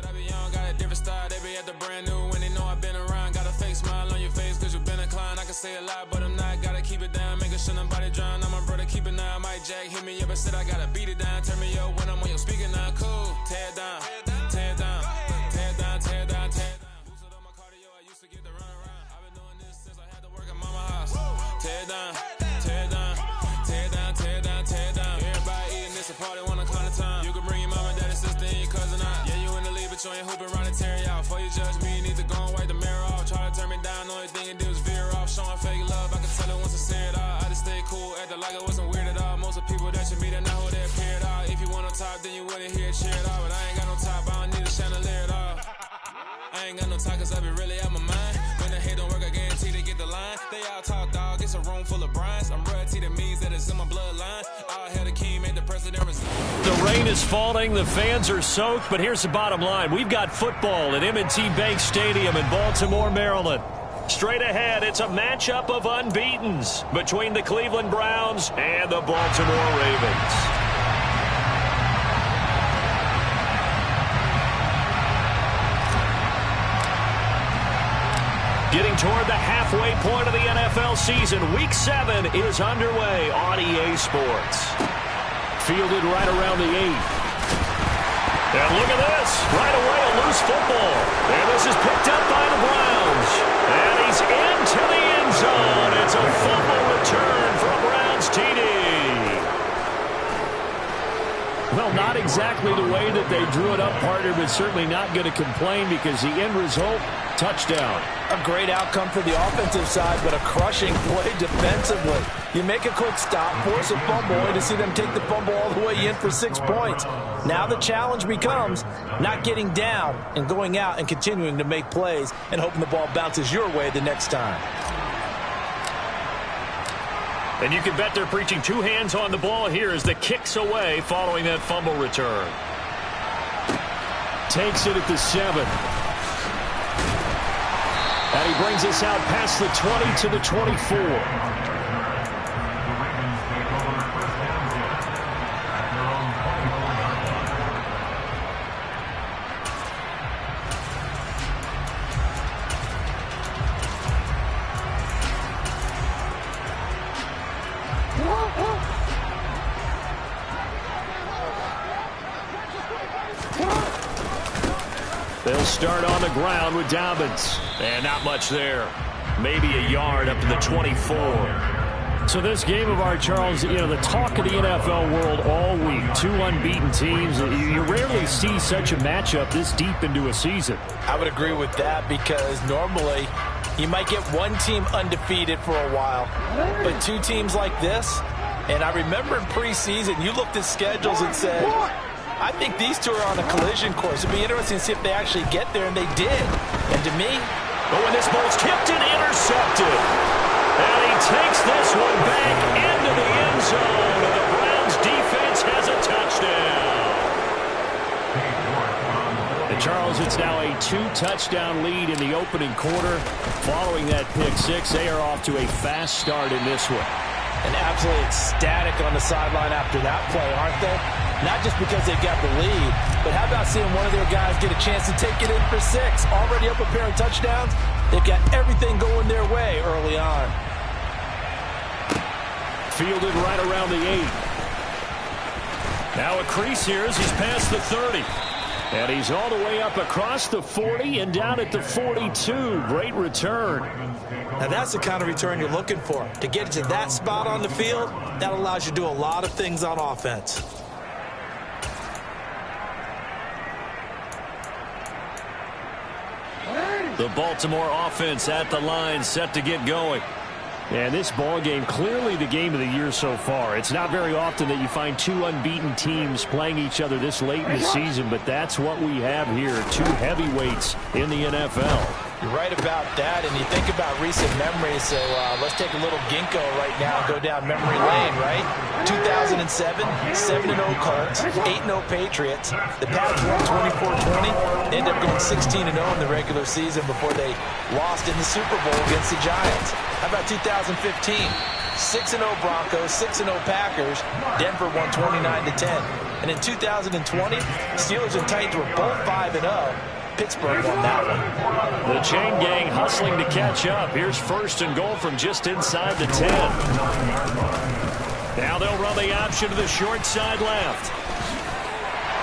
I be young, got a different style. They be at the brand new when they know I've been around. Got a fake smile on your face cause you've been inclined. I can say a lot, but I'm not. Gotta keep it down, making sure nobody drown. I'm my brother, keep it now. Mike Jack hit me up and said I gotta beat it down. Turn me up when I'm on your speaker now. Cool, tear it down, tear it down, tear it down, tear it down, tear it down. Boosted on my cardio, I used to get the run around. I've been doing this since I had to work at mama house. Tear it down, tear it down, tear it down, tear it down, tear it down. Everybody eating this a party, wanna climb the time. You can bring your mama, daddy, sister, and your cousin out. Yeah, you in the lead, but you ain't hooping around and tear out. Before you judge me, you need to go and wipe the mirror off. Try to turn me down, only thing you do is veer off. Showing fake love, I can tell it once I see it all. I just stay cool, acting like it wasn't weird at all. Most of the people that you meet are not who they appear at all. If you want on top, then you wouldn't hear it cheer at all. But I ain't got no top, I don't need a chandelier at all. I ain't got no talk cause I be really out my mind. When the hate don't work, I guarantee they get the line. They all talk dog, it's a room full of brines. I'm royalty, that means that it's in my bloodline. All hail the king, made the president resign. The rain is falling, the fans are soaked, but here's the bottom line. We've got football at M&T Bank Stadium in Baltimore, Maryland. Straight ahead, it's a matchup of unbeatens between the Cleveland Browns and the Baltimore Ravens. Getting toward the halfway point of the NFL season, Week 7 is underway on EA Sports. Fielded right around the 8th. And look at this. Right away, a loose football. And this is picked up by the Browns. And he's into the end zone. It's a fumble return for a Browns TD. Well, not exactly the way that they drew it up, partner, but certainly not going to complain because the end result, touchdown. A great outcome for the offensive side, but a crushing play defensively. You make a quick stop, force a fumble, and to see them take the fumble all the way in for 6 points. Now the challenge becomes not getting down and going out and continuing to make plays and hoping the ball bounces your way the next time. And you can bet they're preaching two hands on the ball here as the kick's away following that fumble return. Takes it at the 7. And he brings us out past the 20 to the 24. They'll start on the ground with Dobbins. And not much there. Maybe a yard up to the 24. So this game of our, Charles, you know, the talk of the NFL world all week. Two unbeaten teams. You rarely see such a matchup this deep into a season. I would agree with that because normally you might get one team undefeated for a while. But two teams like this, and I remember in preseason, you looked at schedules and said, I think these two are on a collision course. It'd be interesting to see if they actually get there, and they did. And to me, when this ball's tipped and intercepted. And he takes this one back into the end zone, and the Browns defense has a touchdown. And Charles, it's now a 2-touchdown lead in the opening quarter. Following that pick six, they are off to a fast start in this one. And absolutely ecstatic on the sideline after that play, aren't they? Not just because they got the lead, but how about seeing one of their guys get a chance to take it in for 6? Already up a pair of touchdowns. They've got everything going their way early on. Fielded right around the 8. Now a crease here as he's past the 30. And he's all the way up across the 40 and down at the 42. Great return. Now that's the kind of return you're looking for. To get to that spot on the field, that allows you to do a lot of things on offense. The Baltimore offense at the line, set to get going. And this ball game, clearly the game of the year so far. It's not very often that you find two unbeaten teams playing each other this late in the season, but that's what we have here, two heavyweights in the NFL. You're right about that, and you think about recent memories, so let's take a little ginkgo right now and go down memory lane, right? 2007, 7-0 Colts, 8-0 Patriots. The Pats won 24-20. They ended up going 16-0 in the regular season before they lost in the Super Bowl against the Giants. How about 2015? 6-0 Broncos, 6-0 Packers. Denver won 29-10. And in 2020, Steelers and Titans were both 5-0. Pittsburgh won that one. The chain gang hustling to catch up. Here's first and goal from just inside the 10. Now they'll run the option to the short side left.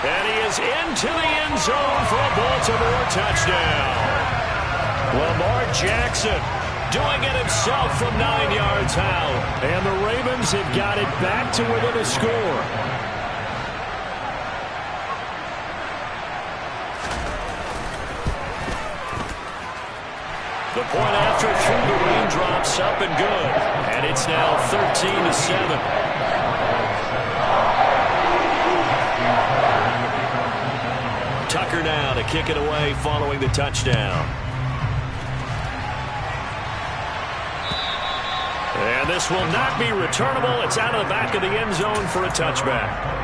And he is into the end zone for a Baltimore touchdown. Lamar Jackson doing it himself from 9 yards out. And the Ravens have got it back to within a score. The point after through the raindrops, up and good. And it's now 13-7. Tucker now to kick it away following the touchdown. And this will not be returnable. It's out of the back of the end zone for a touchback.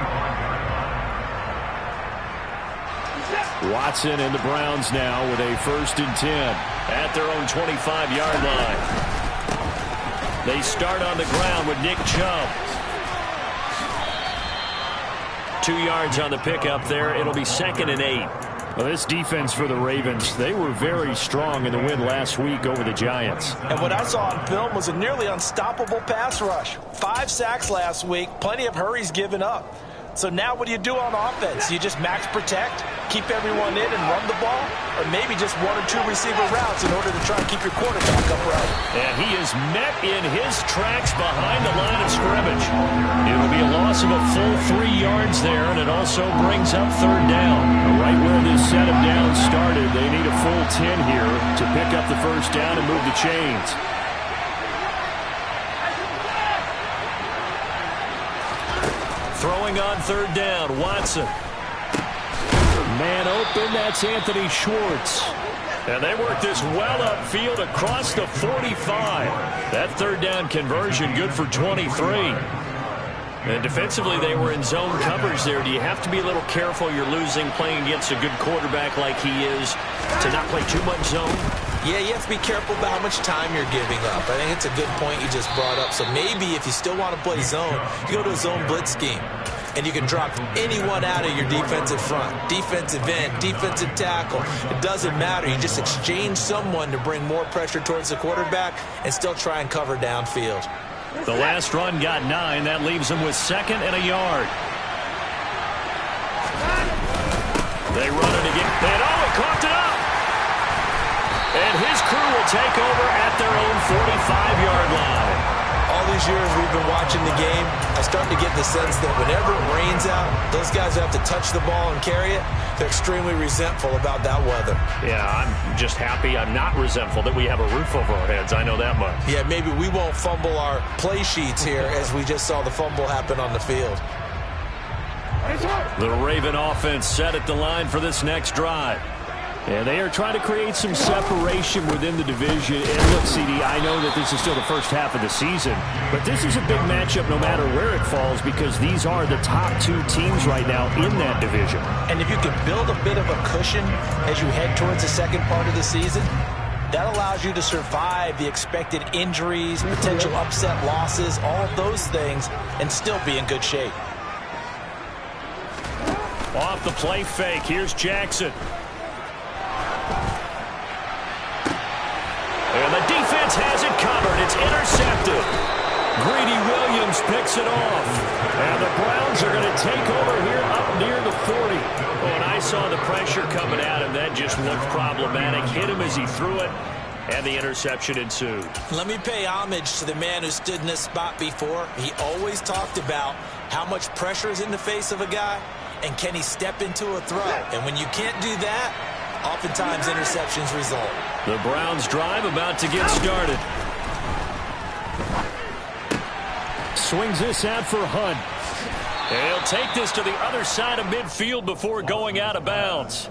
Watson and the Browns now with a 1st and 10 at their own 25-yard line. They start on the ground with Nick Chubb. 2 yards on the pickup there. It'll be 2nd and 8. Well, this defense for the Ravens, they were very strong in the win last week over the Giants. And what I saw on film was a nearly unstoppable pass rush. 5 sacks last week, plenty of hurries given up. So now what do you do on offense? You just max protect, keep everyone in and run the ball, or maybe just 1 or 2 receiver routes in order to try and keep your quarterback upright. And he is met in his tracks behind the line of scrimmage. It'll be a loss of a full 3 yards there, and it also brings up 3rd down. Right where this set of downs started, they need a full 10 here to pick up the 1st down and move the chains. Throwing on 3rd down, Watson. Man open, that's Anthony Schwartz. And they work this well upfield across the 45. That 3rd down conversion good for 23. And defensively, they were in zone coverage there. Do you have to be a little careful? You're losing playing against a good quarterback like he is to not play too much zone? Yeah, you have to be careful about how much time you're giving up. I think it's a good point you just brought up. So maybe if you still want to play zone, you go to a zone blitz scheme. And you can drop anyone out of your defensive front, defensive end, defensive tackle. It doesn't matter. You just exchange someone to bring more pressure towards the quarterback and still try and cover downfield. The last run got 9. That leaves them with 2nd and a yard. They run it again. And he coughed it up. And his crew will take over at their own 45-yard line. All these years we've been watching the game, I start to get the sense that whenever it rains out, those guys who have to touch the ball and carry it, they're extremely resentful about that weather. Yeah, I'm just happy I'm not resentful that we have a roof over our heads. I know that much. Yeah, maybe we won't fumble our play sheets here as we just saw the fumble happen on the field. The Raven offense set at the line for this next drive. And they are trying to create some separation within the division. And look, CD, I know that this is still the first half of the season, but this is a big matchup no matter where it falls because these are the top 2 teams right now in that division. And if you can build a bit of a cushion as you head towards the second part of the season, that allows you to survive the expected injuries, potential upset losses, all of those things, and still be in good shape. Off the play fake, here's Jackson. And the defense has it covered. It's intercepted. Greedy Williams picks it off. And the Browns are going to take over here up near the 40. Oh, and I saw the pressure coming at him. That just looked problematic. Hit him as he threw it. And the interception ensued. Let me pay homage to the man who stood in this spot before. He always talked about how much pressure is in the face of a guy and can he step into a throw. And when you can't do that, oftentimes interceptions result. The Browns drive about to get started. Swings this out for Hunt. And he'll take this to the other side of midfield before going out of bounds.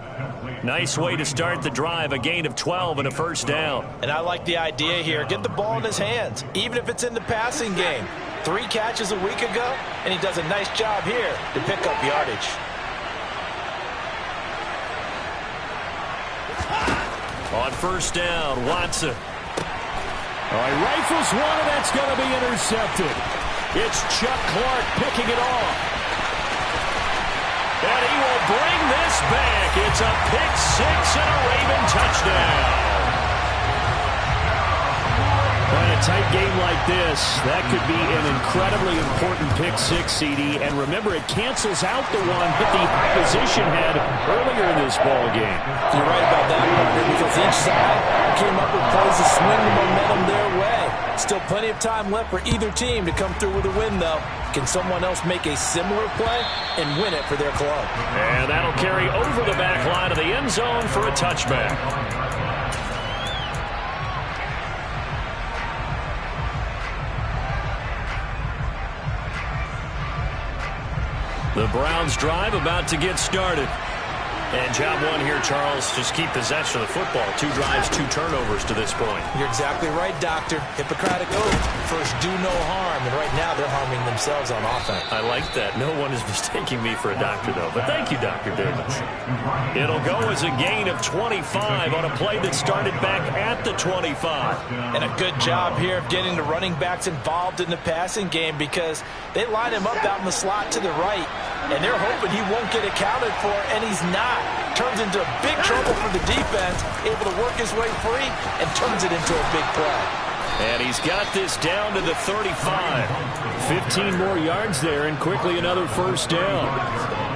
Nice way to start the drive, a gain of 12 and a 1st down. And I like the idea here. Get the ball in his hands, even if it's in the passing game. 3 catches a week ago, and he does a nice job here to pick up yardage. On 1st down, Watson. Oh, he rifles one, and that's going to be intercepted. It's Chuck Clark picking it off. And he will bring this back. It's a pick six and a Raven touchdown. In a tight game like this, that could be an incredibly important pick six, CD. And remember, it cancels out the one that the opposition had earlier in this ball game. You're right about that, partner, because each side came up with plays to swing the momentum their way. Still plenty of time left for either team to come through with a win, though. Can someone else make a similar play and win it for their club? And that'll carry over the back line of the end zone for a touchback. The Browns drive about to get started. And job one here, Charles, just keep possession of the football. 2 drives, 2 turnovers to this point. You're exactly right, Doctor. Hippocratic oath. First, do no harm. And right now, they're harming themselves on offense. I like that. No one is mistaking me for a doctor, though. But thank you, Dr. Davis. It'll go as a gain of 25 on a play that started back at the 25. And a good job here of getting the running backs involved in the passing game because they line him up out in the slot to the right. And they're hoping he won't get accounted for, and he's not. Turns into big trouble for the defense, able to work his way free, and turns it into a big play. And he's got this down to the 35. 15 more yards there, and quickly another first down.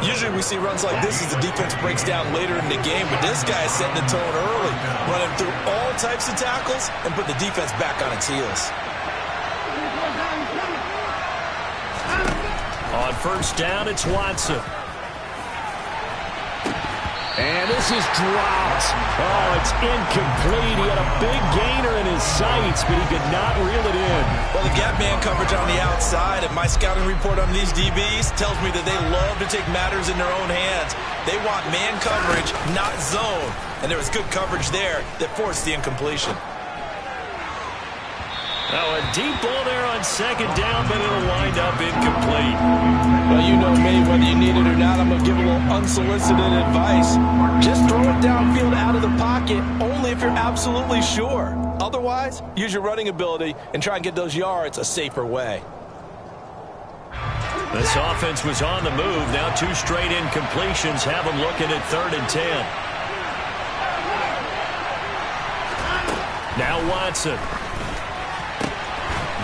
Usually we see runs like this as the defense breaks down later in the game, but this guy is setting the tone early, running through all types of tackles and put the defense back on its heels. On first down, it's Watson. And this is dropped. Oh, it's incomplete. He had a big gainer in his sights, but he could not reel it in. Well, the gap man coverage on the outside, and my scouting report on these DBs tells me that they love to take matters in their own hands. They want man coverage, not zone. And there was good coverage there that forced the incompletion. Now a deep ball there on second down, but it'll wind up incomplete. Well, you know me, whether you need it or not, I'm going to give a little unsolicited advice. Just throw it downfield out of the pocket, only if you're absolutely sure. Otherwise, use your running ability and try and get those yards a safer way. This offense was on the move. Now 2 straight incompletions have them looking at 3rd and 10. Now Watson.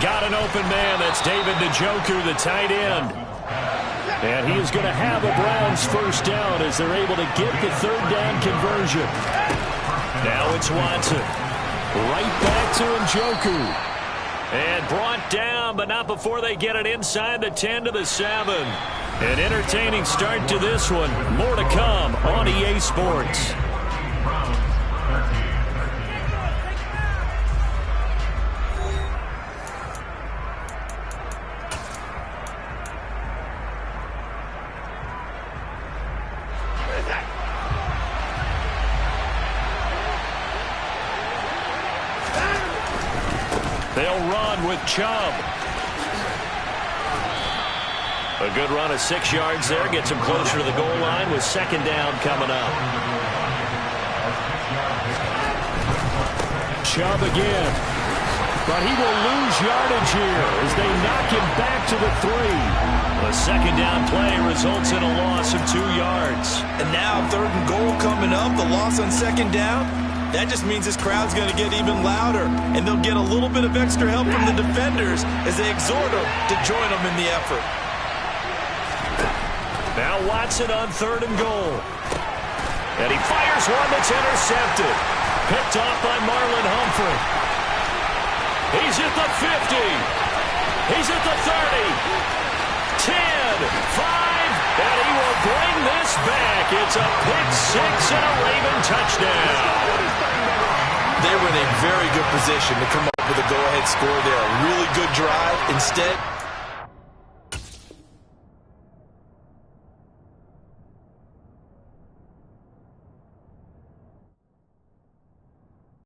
Got an open man. That's David Njoku, the tight end. And he is going to have a Browns first down as they're able to get the 3rd down conversion. Now it's Watson. Right back to Njoku. And brought down, but not before they get it inside the 10 to the 7. An entertaining start to this one. More to come on EA Sports. They'll run with Chubb. A good run of 6 yards there. Gets him closer to the goal line with 2nd down coming up. Chubb again. But he will lose yardage here as they knock him back to the 3. A 2nd down play results in a loss of 2 yards. And now 3rd and goal coming up. The loss on 2nd down. That just means this crowd's going to get even louder, and they'll get a little bit of extra help from the defenders as they exhort them to join them in the effort. Now Watson on 3rd and goal. And he fires one that's intercepted. Picked off by Marlon Humphrey. He's at the 50. He's at the 30. 10, 5, and he will bring this back. It's a pick 6 and a Raven touchdown. They were in a very good position to come up with a go-ahead score there. A really good drive. Instead,